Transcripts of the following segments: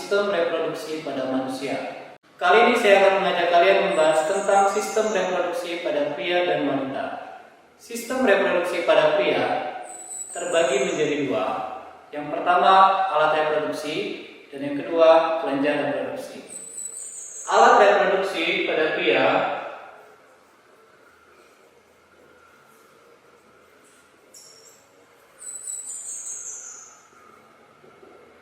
sistem reproduksi pada manusia. Kali ini saya akan mengajak kalian membahas tentang sistem reproduksi pada pria dan wanita. Sistem reproduksi pada pria terbagi menjadi dua. Yang pertama, alat reproduksi, dan yang kedua, kelenjar reproduksi. Alat reproduksi pada pria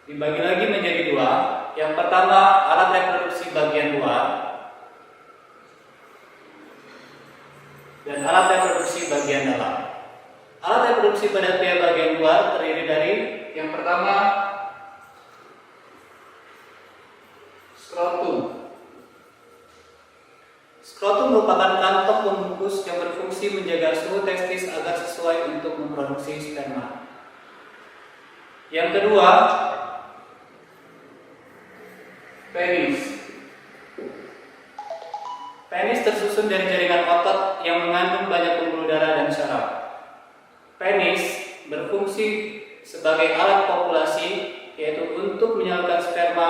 dibagi lagi menjadi dua. Yang pertama, alat reproduksi bagian luar dan alat reproduksi bagian dalam. Alat reproduksi pada pria bagian luar terdiri dari yang pertama, skrotum. Skrotum merupakan kantong pembungkus yang berfungsi menjaga suhu testis agar sesuai untuk memproduksi sperma. Yang kedua, penis. Penis tersusun dari jaringan otot yang mengandung banyak pembuluh darah dan syaraf. Penis berfungsi sebagai alat kopulasi, yaitu untuk menyalurkan sperma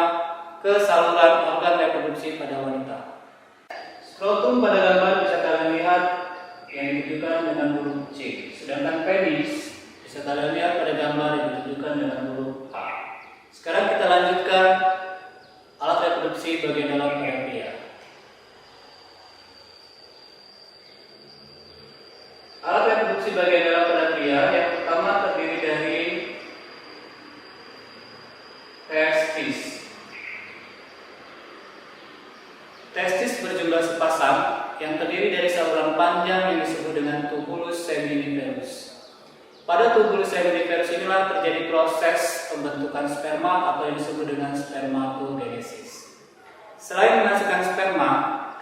ke saluran organ reproduksi pada wanita. Skrotum pada gambar bisa kalian lihat yang ditunjukkan dengan huruf C, sedangkan penis bisa kalian lihat pada gambar yang ditunjukkan dengan huruf H. Sekarang kita lanjutkan alat reproduksi bagian dalam pada pria. Alat reproduksi bagian dalam pada pria yang pertama terdiri dari testis. Testis berjumlah sepasang yang terdiri dari saluran panjang yang disebut dengan tubulus seminiferus. Pada tubulus seminiferus inilah terjadi proses pembentukan sperma atau yang disebut dengan spermatogenesis. Selain menghasilkan sperma,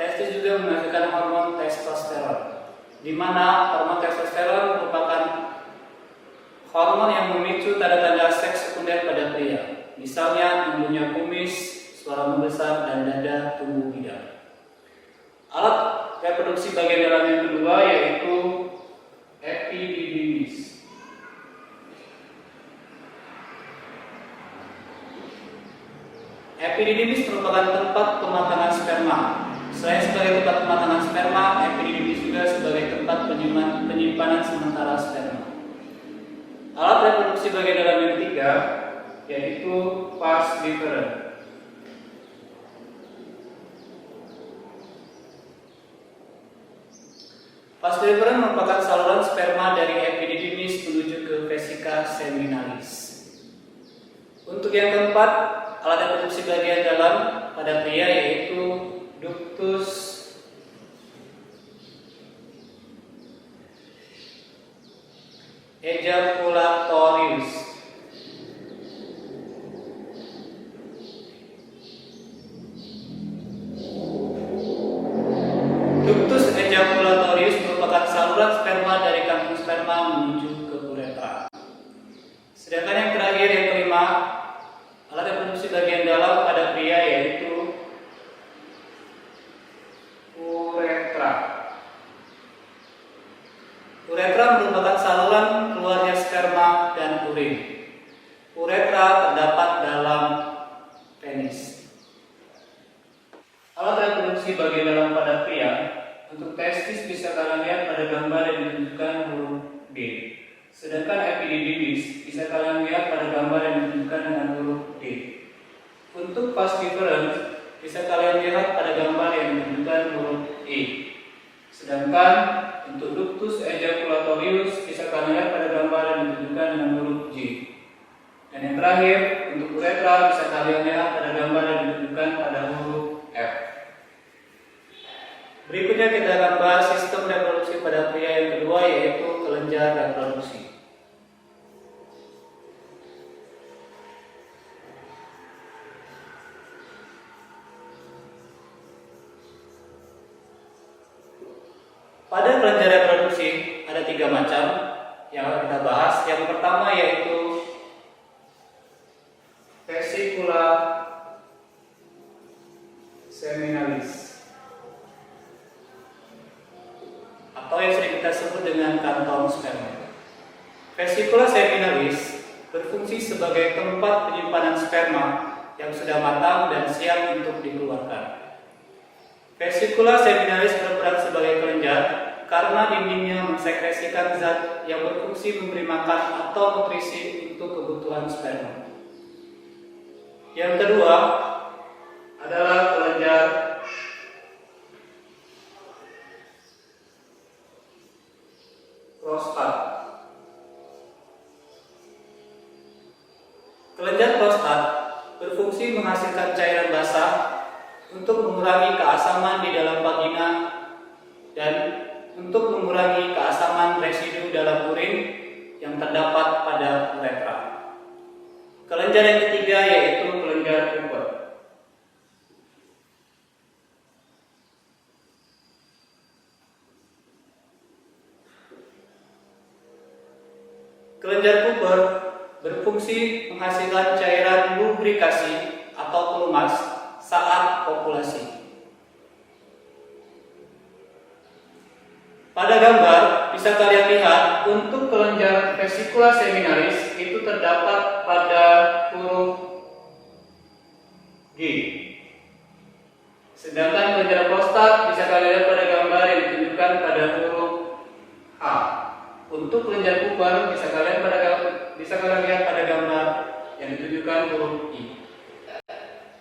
testis juga menghasilkan hormon testosteron, di mana hormon testosteron merupakan hormon yang memicu tanda-tanda seks sekunder pada pria, misalnya tumbuhnya kumis, suara membesar, dan dada tumbuh bidang. Alat reproduksi bagian dalam yang kedua yaitu epididymis. Epididymis merupakan tempat pematangan sperma. Selain sebagai tempat pematangan sperma, epididymis juga sebagai tempat penyimpanan sementara sperma. Alat reproduksi bagian dalam yang ketiga yaitu vas deferens. Vas deferens merupakan saluran sperma dari epididymis menuju ke vesika seminalis. Untuk yang keempat, alat reproduksi bagian dalam pada pria yaitu ductus ejaculatorius. Ductus ejaculatorius merupakan saluran sperma dari kantung sperma menuju ke uretra. Sedangkan yang terakhir, yang kelima, alat reproduksi bagian dalam pada pria yaitu uretra. Uretra merupakan saluran keluarnya sperma dan urin. Uretra terdapat dalam penis. Alat reproduksi bagian dalam pada pria untuk testis bisa kalian lihat pada gambar yang ditunjukkan huruf D. Sedangkan epididymis bisa kalian lihat pada gambar yang ditunjukkan dengan huruf D. Untuk vas deferens bisa kalian lihat pada gambar yang ditunjukkan huruf E. Sedangkan untuk ductus ejaculatorius bisa kalian lihat pada gambar yang ditunjukkan dengan huruf J. Dan yang terakhir, untuk uretra bisa kalian lihat pada gambar yang ditunjukkan pada huruf F. Berikutnya kita akan bahas sistem reproduksi pada pria yang kedua yaitu kelenjar reproduksi. Pada kelenjar reproduksi ada 3 macam yang akan kita bahas. Yang pertama yaitu vesicula seminalis atau yang sering kita sebut dengan kantong sperma. Vesicula seminalis berfungsi sebagai tempat penyimpanan sperma yang sudah matang dan siap untuk dikeluarkan. Vesicula seminalis berperan sebagai kelenjar karena dindingnya mensekresikan zat yang berfungsi memberi makan atau nutrisi untuk kebutuhan sperma. Yang kedua adalah kelenjar prostat. Kelenjar prostat berfungsi menghasilkan cairan basah untuk mengurangi keasaman di dalam vagina dan untuk mengurangi keasaman residu dalam urin yang terdapat pada uretra. Kelenjar yang ketiga yaitu kelenjar Cooper. Kelenjar Cooper berfungsi menghasilkan cairan lubrikasi atau pelumas saat kopulasi. Pada gambar bisa kalian lihat untuk kelenjar vesicula seminalis itu terdapat pada huruf G. Sedangkan kelenjar prostat bisa kalian lihat pada gambar yang ditunjukkan pada huruf H. Untuk kelenjar Cooper bisa kalian lihat pada gambar yang ditunjukkan huruf I.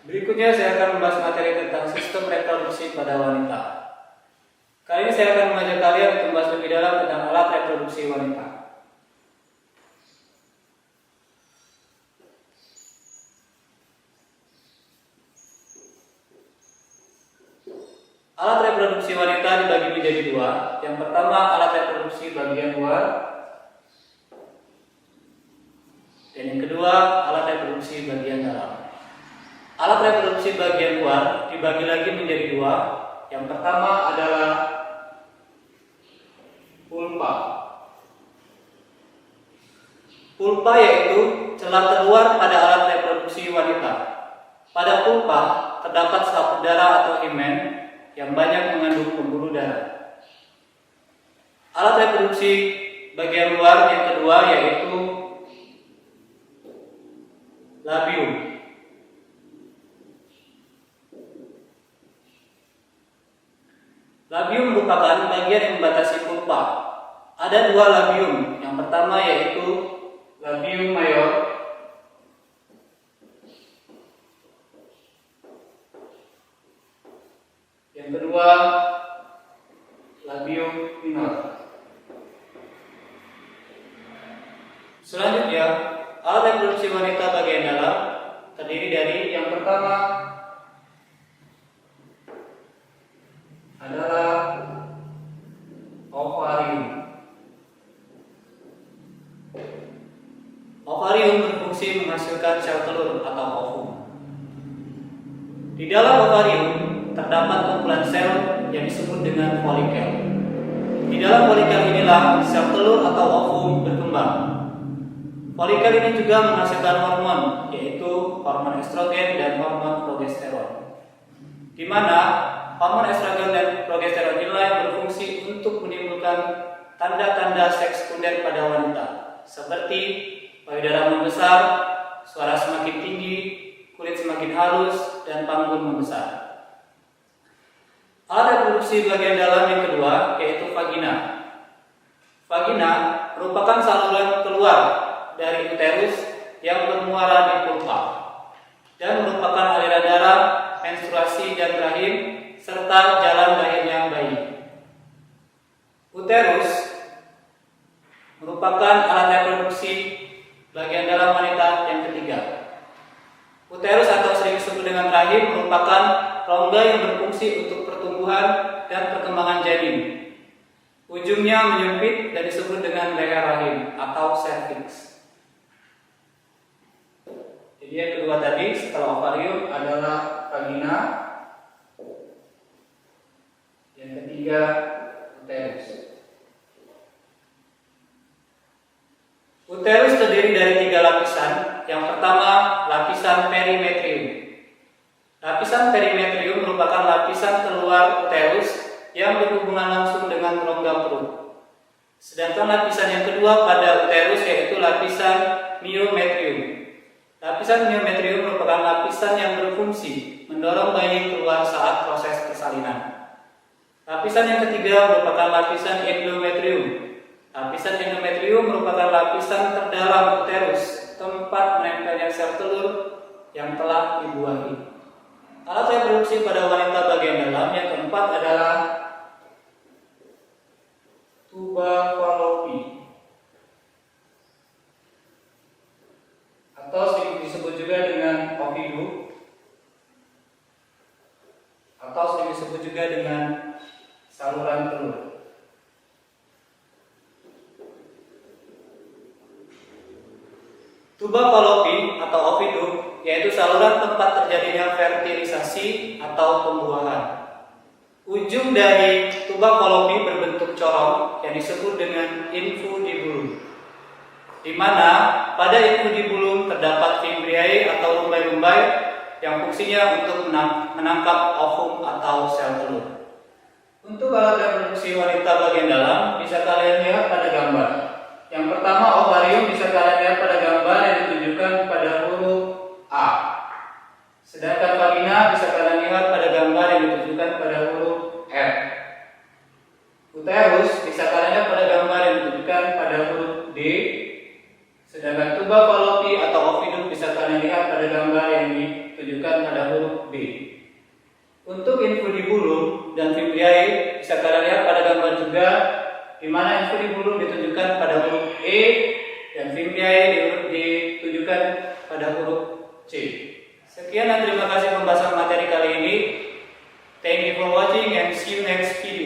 Berikutnya saya akan membahas materi tentang sistem reproduksi pada wanita. Kali ini saya akan mengajak kalian untuk membahas lebih dalam tentang alat reproduksi wanita. Alat reproduksi wanita dibagi menjadi dua. Yang pertama alat reproduksi bagian luar, dan yang kedua alat reproduksi bagian dalam. Alat reproduksi bagian luar dibagi lagi menjadi dua. Yang pertama adalah pulpa. Pulpa yaitu celah terluar pada alat reproduksi wanita. Pada pulpa terdapat selaput darah atau himen yang banyak mengandung pembuluh darah. Alat reproduksi bagian luar yang kedua yaitu labium. Labium merupakan bagian yang membatasi pulpa. Ada dua labium. Yang pertama yaitu labium mayor. Yang kedua labium minor. Selanjutnya, alat reproduksi wanita bagian dalam terdiri dari yang pertama adalah ovarium. Ovarium berfungsi menghasilkan sel telur atau ovum. Di dalam ovarium terdapat kumpulan sel yang disebut dengan folikel. Di dalam folikel inilah sel telur atau ovum berkembang. Folikel ini juga menghasilkan hormon, yaitu hormon estrogen dan hormon progesteron. Di mana hormon estrogen dan progesteron inilah yang berfungsi untuk menimbulkan tanda-tanda seks sekunder pada wanita, seperti payudara membesar, suara semakin tinggi, kulit semakin halus, dan panggul membesar. Alat reproduksi bagian dalam yang kedua yaitu vagina. Vagina merupakan saluran keluar dari uterus yang bermuara di pulpa dan merupakan aliran darah, menstruasi dan rahim serta jalan lahirnya bayi. Uterus merupakan alat reproduksi bagian dalam wanita yang ketiga. Uterus atau sering disebut dengan rahim merupakan rongga yang berfungsi untuk pertumbuhan dan perkembangan janin. Ujungnya menyempit dan disebut dengan leher rahim atau cervix. Jadi yang kedua tadi setelah ovarium adalah vagina. Yang ketiga uterus. Uterus terdiri dari 3 lapisan. Yang pertama lapisan perimetrium. Lapisan perimetrium merupakan lapisan keluar uterus yang berhubungan langsung dengan rongga perut. Sedangkan lapisan yang kedua pada uterus yaitu lapisan myometrium. Lapisan myometrium merupakan lapisan lapisan yang berfungsi mendorong bayi keluar saat proses persalinan. Lapisan yang ketiga merupakan lapisan endometrium. Lapisan endometrium merupakan lapisan terdalam uterus, tempat menempelnya sel telur yang telah dibuahi. Alat reproduksi pada wanita bagian dalam yang keempat adalah tuba fallopi, atau sering disebut juga dengan ovidu, atau sering disebut juga dengan saluran telur. Tuba fallopi atau ovidu yaitu saluran tempat terjadinya fertilisasi atau pembuahan. Ujung dari tuba fallopi berbentuk corong yang disebut dengan infundibulum, di mana pada infundibulum terdapat fimbriae atau lumbai-lumbai yang fungsinya untuk menangkap ovum atau sel telur. Untuk alat reproduksi wanita bagian dalam bisa kalian lihat pada gambar. Yang pertama, ovarium bisa kalian lihat pada gambar yang ditunjukkan pada huruf A. Sedangkan vagina bisa kalian lihat pada gambar yang ditunjukkan pada huruf F. Uterus bisa kalian lihat pada gambar yang ditunjukkan pada huruf D. Sedangkan tuba fallopi atau ovidum bisa kalian lihat pada gambar yang ditunjukkan pada huruf B. Untuk infundibulum dan fimbriae bisa kalian lihat pada gambar juga, di mana infundibulum ditunjukkan pada huruf E dan fimbriae ditunjukkan pada huruf C. Sekian dan terima kasih pembahasan materi kali ini. Thank you for watching and see you next video.